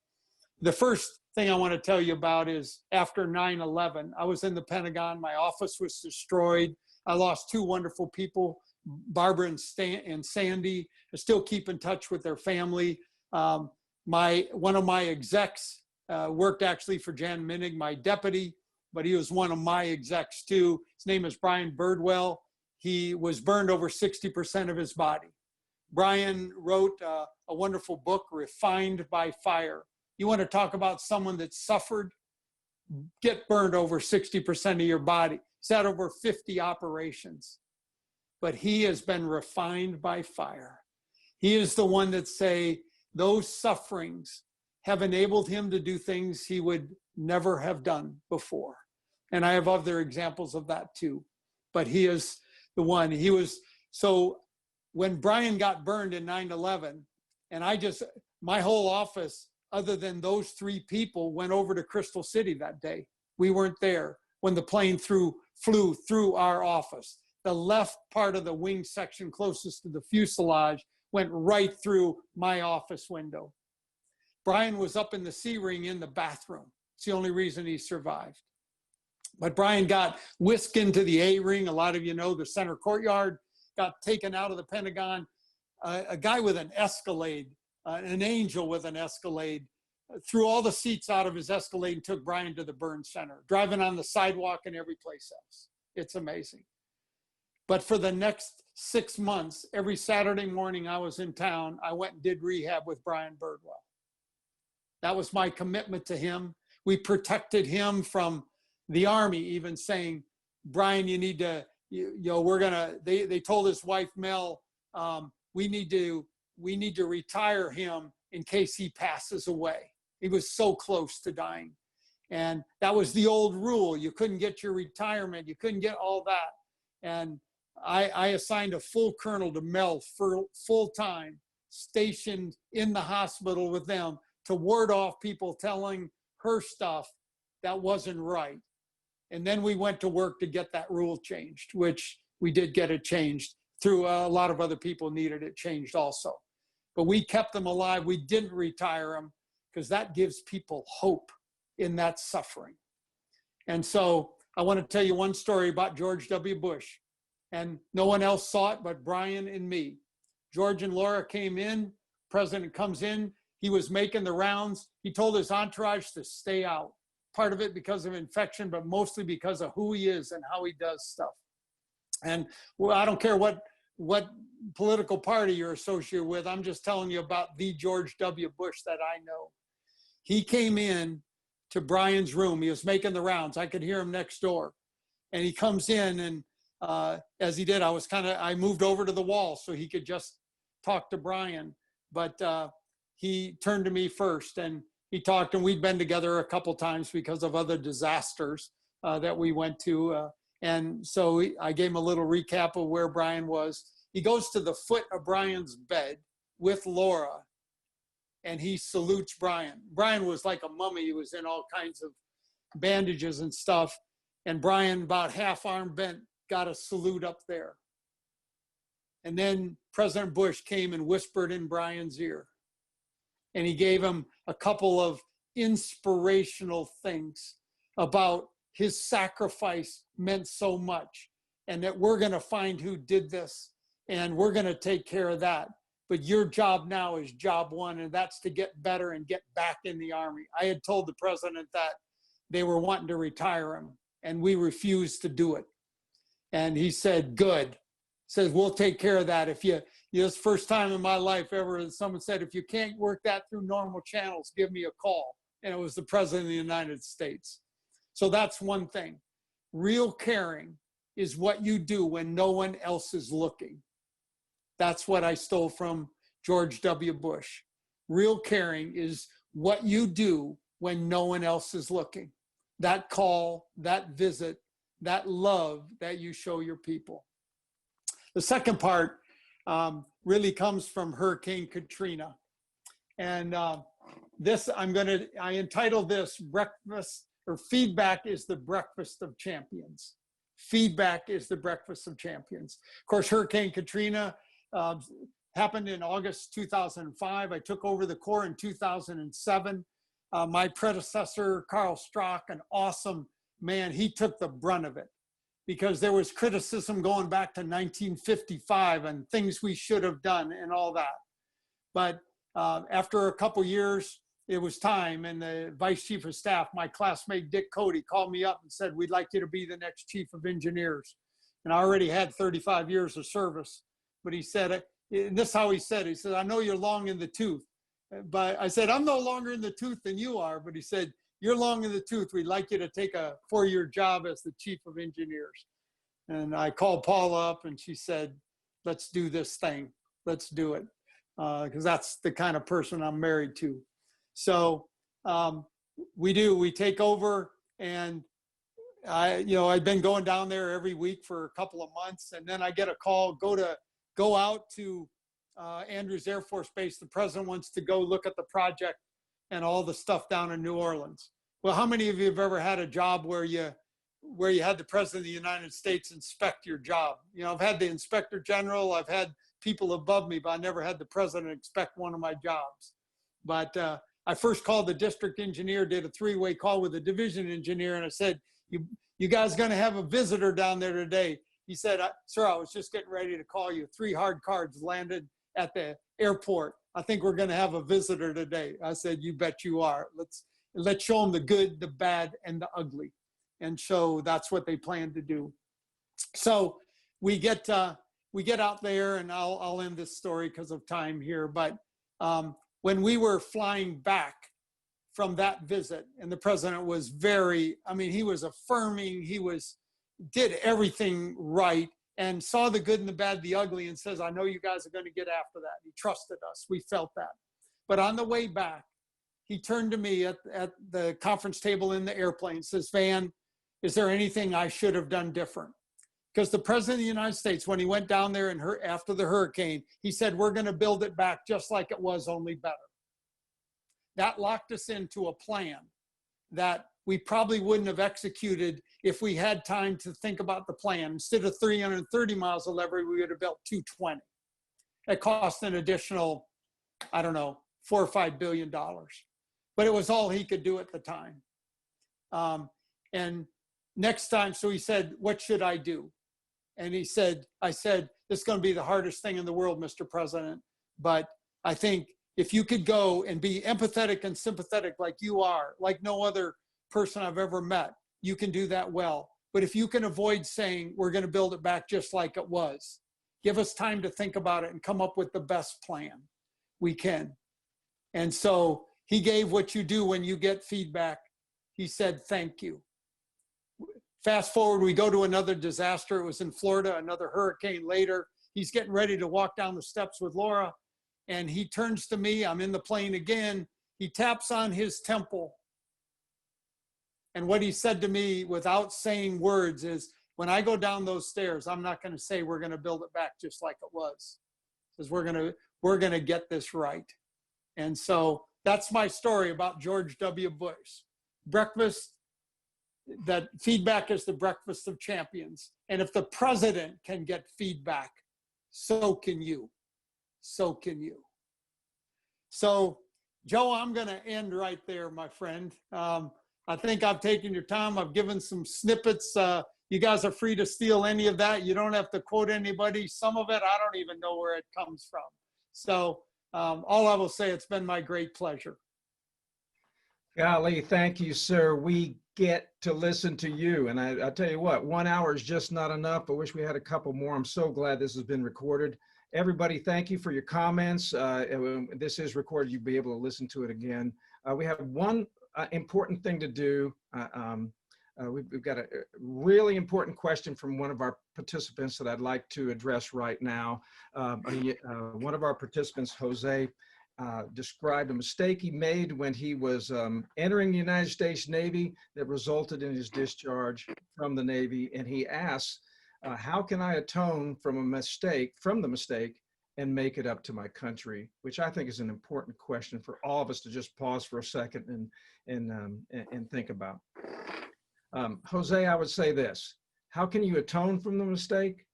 The first thing I want to tell you about is after 9/11, I was in the Pentagon. My office was destroyed. I lost 2 wonderful people, Barbara and Sandy. I still keep in touch with their family. One of my execs worked actually for Jan Minnig, my deputy, but he was one of my execs too. His name is Brian Birdwell. He was burned over 60% of his body. Brian wrote a wonderful book, Refined by Fire. You want to talk about someone that suffered? Get burned over 60% of your body. He's had over 50 operations, but he has been refined by fire. He is the one that say those sufferings have enabled him to do things he would never have done before. And I have other examples of that too, but he is the one. He was, so when Brian got burned in 9/11, and my whole office, other than those 3 people, went over to Crystal City that day. We weren't there when the plane flew through our office. The left part of the wing section closest to the fuselage went right through my office window. Brian was up in the C ring in the bathroom. It's the only reason he survived. But Brian got whisked into the A ring. A lot of you know the center courtyard, got taken out of the Pentagon. A guy with an Escalade, an angel with an Escalade, threw all the seats out of his Escalade and took Brian to the burn center, driving on the sidewalk and every place else. It's amazing. But for the next 6 months, every Saturday morning I was in town, I went and did rehab with Brian Birdwell. That was my commitment to him. We protected him from the Army even saying, Brian, you need to, they told his wife, Mel, we need to retire him in case he passes away. He was so close to dying. And that was the old rule. You couldn't get your retirement. You couldn't get all that. And I assigned a full colonel to Mel for full time, stationed in the hospital with them to ward off people telling her stuff that wasn't right. And then we went to work to get that rule changed, which we did get it changed through a lot of other people needed it changed also. But we kept them alive. We didn't retire them because that gives people hope in that suffering. And so I want to tell you one story about George W. Bush. And no one else saw it but Brian and me. George and Laura came in. President comes in. He was making the rounds. He told his entourage to stay out. Part of it because of infection, but mostly because of who he is and how he does stuff. And well, I don't care what political party you're associated with. I'm just telling you about the George W. Bush that I know. He came in to Brian's room. He was making the rounds. I could hear him next door. And he comes in, and as he did, I moved over to the wall so he could just talk to Brian. But he turned to me first, and he talked, and we'd been together a couple times because of other disasters that we went to. And so I gave him a little recap of where Brian was. He goes to the foot of Brian's bed with Laura, and he salutes Brian. Brian was like a mummy. He was in all kinds of bandages and stuff. And Brian, about half arm bent, got a salute up there. And then President Bush came and whispered in Brian's ear. And he gave him a couple of inspirational things about his sacrifice meant so much, and that we're going to find who did this, and we're going to take care of that. But your job now is job one, and that's to get better and get back in the Army. I had told the president that they were wanting to retire him, and we refused to do it. And he said, good. says, we'll take care of that. If this first time in my life ever, someone said, if you can't work that through normal channels, give me a call. And it was the President of the United States. So that's one thing. Real caring is what you do when no one else is looking. That's what I stole from George W. Bush. Real caring is what you do when no one else is looking. That call, that visit, that love that you show your people. The second part really comes from Hurricane Katrina. And this, I entitled this Breakfast, or Feedback is the Breakfast of Champions. Feedback is the Breakfast of Champions. Of course, Hurricane Katrina happened in August 2005. I took over the Corps in 2007. My predecessor, Carl Strock, an awesome man, he took the brunt of it because there was criticism going back to 1955 and things we should have done and all that. But after a couple years, it was time, and the Vice Chief of Staff, my classmate Dick Cody, called me up and said, we'd like you to be the next Chief of Engineers. And I already had 35 years of service, but he said, and this is how he said, I know you're long in the tooth, but I said, I'm no longer in the tooth than you are, but he said, you're long in the tooth. We'd like you to take a 4-year job as the Chief of Engineers. And I called Paula up and she said, let's do this thing. Let's do it. Because that's the kind of person I'm married to. So we take over, and I've been going down there every week for a couple of months, and then I get a call, go out to Andrews Air Force Base. The president wants to go look at the project and all the stuff down in New Orleans. Well, how many of you have ever had a job where you had the President of the United States inspect your job? I've had the Inspector General, I've had people above me, but I never had the president inspect one of my jobs. But I first called the district engineer, did a 3-way call with the division engineer, and I said, you guys gonna have a visitor down there today? He said, sir, I was just getting ready to call you. 3 hard cards landed at the airport. I think we're gonna have a visitor today. I said, you bet you are. Let's show them the good, the bad, and the ugly. And so that's what they plan to do. So we get out there, and I'll end this story because of time here, but when we were flying back from that visit, and the president was he was affirming, did everything right, and saw the good and the bad, the ugly, and says, I know you guys are going to get after that. He trusted us. We felt that. But on the way back, he turned to me at the conference table in the airplane and says, Van, is there anything I should have done different? Because the President of the United States, when he went down there after the hurricane, he said, we're going to build it back just like it was, only better. That locked us into a plan that we probably wouldn't have executed if we had time to think about the plan. Instead of 330 miles of levee, we would have built 220. It cost an additional, I don't know, $4 or $5 billion. But it was all he could do at the time. And next time, so he said, what should I do? And I said, this is going to be the hardest thing in the world, Mr. President. But I think if you could go and be empathetic and sympathetic like you are, like no other person I've ever met, you can do that well. But if you can avoid saying, we're going to build it back just like it was, give us time to think about it and come up with the best plan we can. And so he gave what you do when you get feedback. He said, thank you. Fast forward, we go to another disaster. It was in Florida, another hurricane later. He's getting ready to walk down the steps with Laura, and he turns to me. I'm in the plane again. He taps on his temple. And what he said to me without saying words is, when I go down those stairs, I'm not going to say we're going to build it back just like it was. Because we're going to get this right. And so that's my story about George W. Bush. That feedback is the breakfast of champions. And if the president can get feedback, so can you. So can you. So, Joe, I'm going to end right there, my friend. I think I've taken your time. I've given some snippets. You guys are free to steal any of that. You don't have to quote anybody. Some of it, I don't even know where it comes from. So all I will say, it's been my great pleasure. Golly, thank you, sir. We get to listen to you. And I tell you what, 1 hour is just not enough. I wish we had a couple more. I'm so glad this has been recorded. Everybody, thank you for your comments. This is recorded. You'll be able to listen to it again. We have one important thing to do. We've got a really important question from one of our participants that I'd like to address right now. One of our participants, Jose, described a mistake he made when he was entering the United States Navy that resulted in his discharge from the Navy. And he asks, how can I atone from the mistake and make it up to my country? Which I think is an important question for all of us to just pause for a second and think about. Jose, I would say this: how can you atone from the mistake?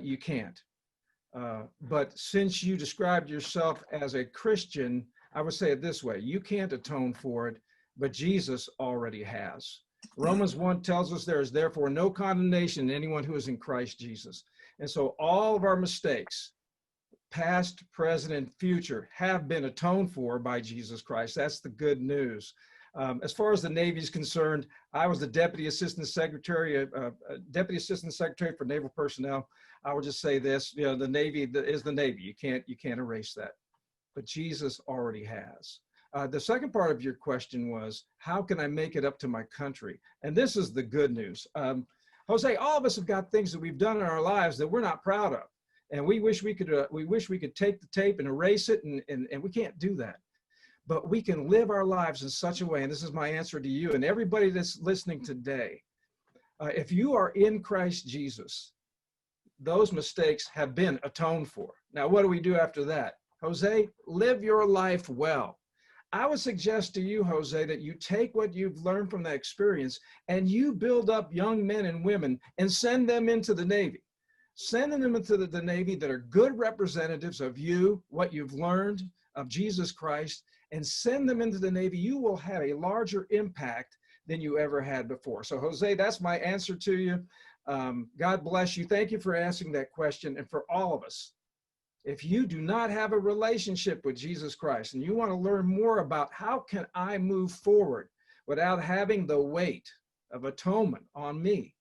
You can't. But since you described yourself as a Christian, I would say it this way: you can't atone for it, but Jesus already has. Romans 1 tells us there is therefore no condemnation in anyone who is in Christ Jesus. And so all of our mistakes, past, present, and future, have been atoned for by Jesus Christ. That's the good news. As far as the Navy is concerned, I was the Deputy Assistant Secretary for Naval Personnel. I would just say this: the Navy is the Navy. You can't erase that. But Jesus already has. The second part of your question was, how can I make it up to my country? And this is the good news. Jose, all of us have got things that we've done in our lives that we're not proud of, and we wish we could take the tape and erase it, and we can't do that. But we can live our lives in such a way, and this is my answer to you and everybody that's listening today. If you are in Christ Jesus, those mistakes have been atoned for. Now, what do we do after that? Jose, live your life well. I would suggest to you, Jose, that you take what you've learned from that experience and you build up young men and women and send them into the Navy. Sending them into the Navy that are good representatives of you, what you've learned of Jesus Christ, and send them into the Navy. You will have a larger impact than you ever had before. So Jose, that's my answer to you. God bless you. Thank you for asking that question. And for all of us, if you do not have a relationship with Jesus Christ and you want to learn more about how can I move forward without having the weight of atonement on me,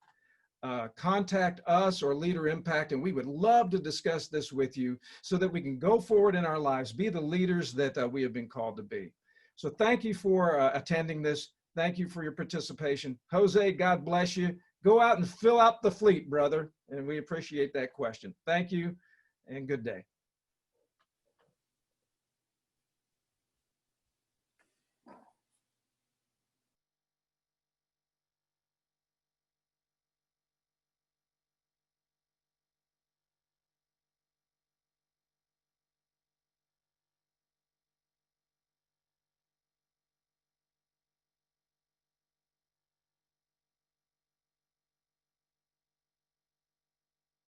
contact us or LeaderImpact, and we would love to discuss this with you so that we can go forward in our lives, be the leaders that we have been called to be. So thank you for attending this. Thank you for your participation. Jose, God bless you. Go out and fill out the fleet, brother, and we appreciate that question. Thank you, and good day.